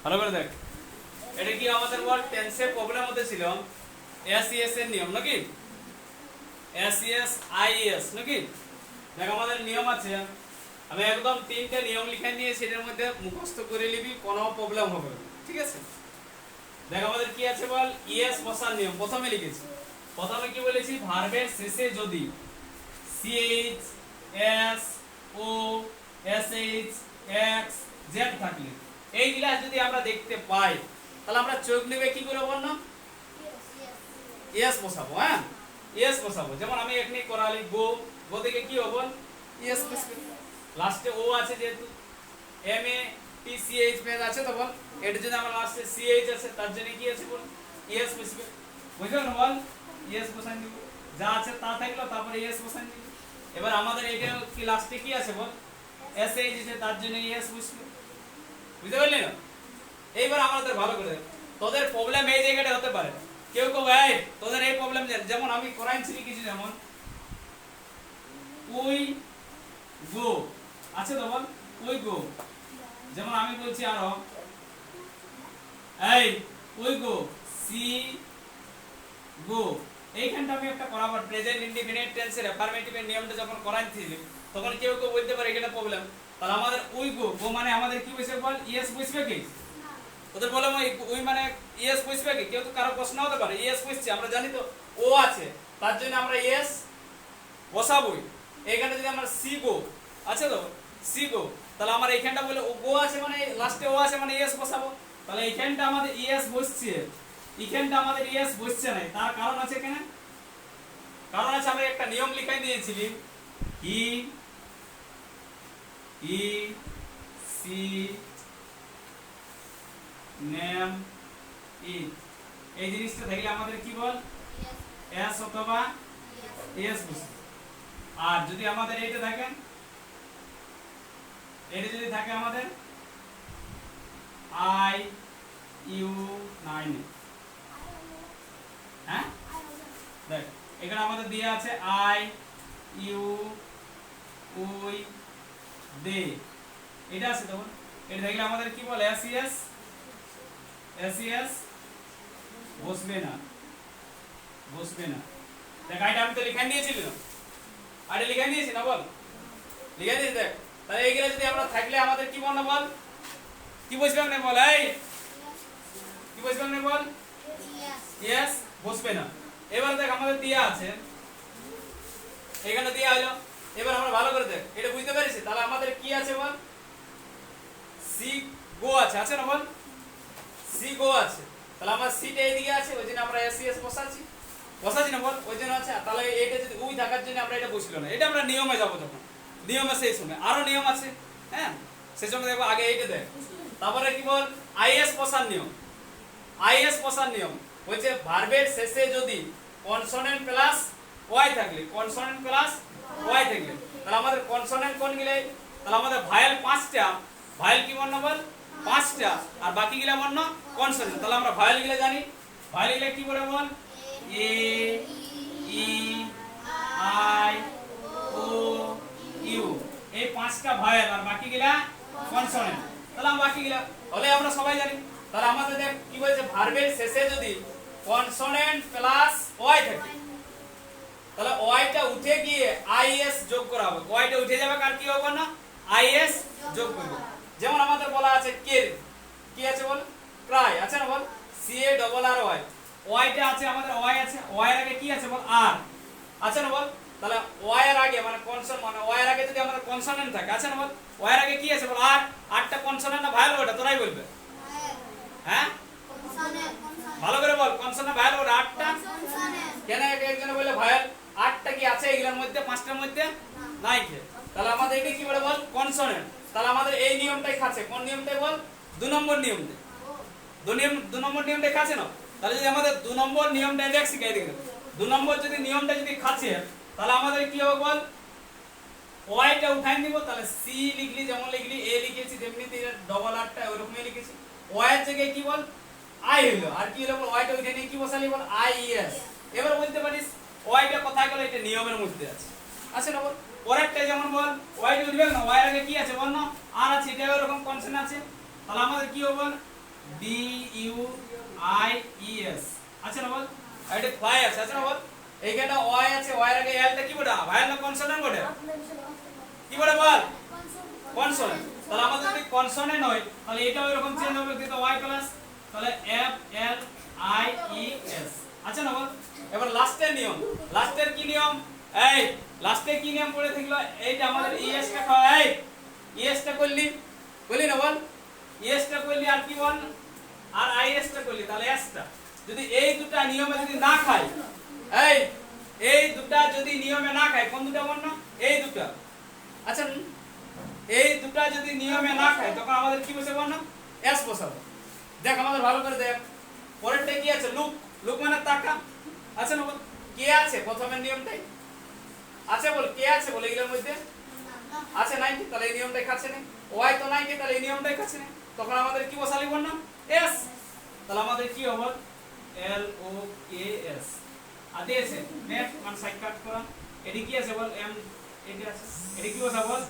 ভালো করে দেখ, এটা কি আমাদের বল টেন্সের প্রবলেম মধ্যে ছিল এসইএস এর নিয়ম নাকি, এসইএস আইএস নাকি। দেখ আমাদের নিয়ম আছে, আমি একদম তিনটে নিয়ম লিখে নিয়ে সেটার মধ্যে মুখস্থ করে নিবি, কোনো প্রবলেম হবে না, ঠিক আছে। দেখ আমাদের কি আছে বল, ইএস বসার নিয়ম প্রথমে লিখেছি। প্রথমে কি বলেছি, ভার্বের শেষে যদি CH S O SH X Z থাকলে এইগুলা যদি আমরা দেখতে পাই তাহলে আমরা চোখ নেবে কি করে বল না, ইএস বসাবো। হ্যাঁ ইএস বসাবো, যেমন আমি এখানে করালি গো, গো থেকে কি হবে ইএস বসবে, লাস্টে ও আছে যেহেতু M A T C H page আছে তো বল, এটা যদি আমার লাস্টে সি এইচ আছে তার জন্য কি আছে বল ইএস বসবে, বুঝলো না বল, ইএস বসাই দিব, যা আছে তা থাকলো তারপরে ইএস বসাই দিব। এবার আমাদের এটা কি লাস্টে কি আছে বল এস এইচ আছে তার জন্য ইএস বসবে, বুঝতে পারলি না। এইবার আমাদের ভালো করে তোদের প্রবলেম এই জায়গাটা হতে পারে, কেউ কেউ ভাই তোদের এই প্রবলেম যেমন আমি করাইছি কিছু, যেমন উই গো আছে তো বল উই গো, যেমন আমি বলছি আরো এই উই গো সি গো, এইখানটা আমি একটা করাবার প্রেজেন্ট ইনডিফিনিট টেন্সের অ্যাফার্মেটিভের নিয়মটা যখন করাইছিলি তখন কেউ কেউ বলতে পারে এখানে প্রবলেম, তাহলে আমাদের উই গো, গো মানে আমাদের কি বসবে বল ইএস বসবে কি, তোদের বলে ওই মানে ইএস বসবে কি, কেউ তো কারো প্রশ্ন হতে পারে ইএস বসছে, আমরা জানি তো ও আছে তার জন্য আমরা ইএস বসাবই। এইখানে যদি আমরা সি গো আছে তো সি গো, তাহলে আমার এইখানটা বলে ও গো আছে মানে লাস্টে ও আছে মানে ইএস বসাবো, তাহলে এইখানটা আমাদের ইএস বসছে, এইখানটা আমাদের ইএস বসছে না, তার কারণ আছে কেন, কারণ আছে আমরা একটা নিয়ম লিখাই দিয়েছিলি ই ই সি নেম ই, এই জিনিসটা থাকলে আমাদের কি বল এস অথবা এস বসে, আর যদি আমাদের এইটা থাকে, এটা যদি থাকে আমাদের আই ইউ নাইন, হ্যাঁ দেখ এখানে আমাদের দেয়া আছে আই ইউ উই দে, এটা আছে তখন এটা থাকলে আমাদের কি বল এসইএস, এসইএস বসবে না, বসবে না। দেখ আইটা আমি তো লিখে নিয়েছিলি না, আইটা লিখে নিয়েছি না বল, লিখে দিয়েছি। দেখ তাহলে এইগুলা যদি আমরা থাকলে আমাদের কি বল না বল, কি বসবে না বল, এই কি বসবে না বল ইয়েস বসবে না। এবার দেখ আমাদের দেয়া আছে, এখানে দেয়া হলো, এবার আমরা ভালো করে দেখ এটা বুঝতে পারিস, তাহলে আমাদের কি আছে বল সি গো আছে, আছে না বল সি গো আছে, তাহলে আমার সিটা এইদিকে আছে ওই জন্য আমরা এসইএস বসাচ্ছি, বসাচ্ছি না বল ওই জন্য আছে, তাহলে এটা যদি উই থাকার জন্য আমরা এটা বসলো না, এটা আমরা নিয়মে যাবো যখন, নিয়মে সেই সময় আরো নিয়ম আছে, হ্যাঁ সেই সময় দেখবো আগে এইটা দেখ, তারপরে কি বল আইএস বসার নিয়ম, আইএস বসার নিয়ম হচ্ছে ভার্বের শেষে যদি কনসোনেন্ট প্লাস ওয়াই থাকলে, কনসোনেন্ট প্লাস ওয়াই থাকলে, তাহলে আমাদের কনসোনেন্ট কোন গিলে, তাহলে আমাদের ভায়েল 5টা, ভায়েল কি বর্ণ বল 5টা, আর বাকি গিলা বর্ণ কনসোনেন্ট, তাহলে আমরা ভায়েল গিলা জানি, ভায়েল গিলা কি বলে বল এ ই আই ও ইউ, এই 5টা ভায়েল আর বাকি গিলা কনসোনেন্ট, তাহলে আমরা বাকি গিলা হলে আমরা সবাই জানি। তাহলে আমাদের দেখ কি বলছে ভার্বের শেষে যদি কনসোনেন্ট প্লাস ওয়াই থাকে তাহলে ওয়াইটা উঠে গিয়ে আইএস যোগ করা হবে, ওয়াইটা উঠে যাবে আর কি হবে না আইএস যোগ করব, যেমন আমাদের বলা আছে কে কি আছে বল ক্রাই আছে না বল C A double R Y, ওয়াইটা আছে আমাদের ওয়াই আছে, ওয়াই এর আগে কি আছে বল আর আছে না বল, তাহলে ওয়াই এর আগে মানে কনসোনেন্ট মানে ওয়াই এর আগে যদি আমাদের কনসোনেন্ট থাকে আছে না বল, ওয়াই এর আগে কি আছে বল আর, আটটা কনসোনেন্ট না ভায়াল ওটা তোরাই বলবে, হ্যাঁ ভালো করে বল কনসোনেন্ট ভায়াল ওটা আটটা, কেন একজনে বলে ভায়াল আটটা কি আছে এগুলোর মধ্যে 5টার মধ্যে নাই, তাহলে আমাদের এটা কি বলে বল কনসোনেন্ট, তাহলে আমাদের এই নিয়মটাই খাচ্ছে, কোন নিয়মটাই বল 2 নম্বর নিয়মটা, 2 নম্বর নিয়মটা খাচ্ছে না, তাহলে যদি আমাদের 2 নম্বর নিয়মটা দেখ শিখাই দিই, 2 নম্বর যদি নিয়মটা যদি খাচ্ছে তাহলে আমাদের কি হবে বল ওয়াইটা উঠাই দিব, তাহলে সি লিখলি যেমন লিখলি এ লিখেছি তেমনি ডবল আরটা ওইরকমই লিখেছি, ওয়াই এর জায়গায় কি বল আই হলো, আর কি হলো বল ওয়াইটা উঠে নিয়ে কি বসালি বল আইএস, এবার বলতে পারিস ওয়াইটা কোথায় গেল, এটা নিয়মের মধ্যে আছে, আছে না বল পরেরটা যেমন বল ওয়াইটা উঠবে না, ওয়াই এর আগে কি আছে বল না আর আছে, এটা এরকম কনসেন্ট আছে, তাহলে আমাদের কি হবে বল D U I E S আছে না বল আর এটা ফ্লাই আছে না বল এইখানে ওয়াই আছে ওয়াই এর আগে এলটা কি বড় ভায়াল না কনসোনেন্ট বড় কি বড় বল কনসোনেন্ট তাহলে আমাদের যদি কনসোনেন্ট হয় তাহলে এটাও এরকম চেঞ্জ হবে কিন্তু ওয়াই প্লাস তাহলে F L I E S আচ্ছা না বল এবার লাস্টের নিয়ম লাস্টের কি নিয়ম এই লাস্টে কি নিয়ম পড়ে থাকলো এইটা আমাদের ইএস টা এই ইএস টা করলি বলি না বল ইএস টা করলি আর কি বল আর আইএস টা করলি তাহলে এস টা যদি এই দুটো নিয়মে যদি না খায় এই দুটো যদি নিয়মে না খায় কোন দুটো বল না এই দুটো আচ্ছা এই দুটো যদি নিয়মে না খায় তখন আমাদের কি বসে বল না এস বসাবো দেখ আমাদের ভালো করে দেখ পরেরটা কি আছে লুক লুক মানে তাকা আচ্ছা না বল কে আছে প্রথমের নিয়মটাই আছে বল কে আছে বলে এগুলোর মধ্যে আছে নাই তাহলে এই নিয়মটাই কাছে নেই ওয়াই তো নাই তাহলে এই নিয়মটাই কাছে নেই তখন আমাদের কি বসালি বল না এস তাহলে আমাদের কি হবে এল ও কে এস আদি আছে নেট মান সাইড কাট করা এডি কি আছে বল এম এডি আছে এডি কি বসাবো বল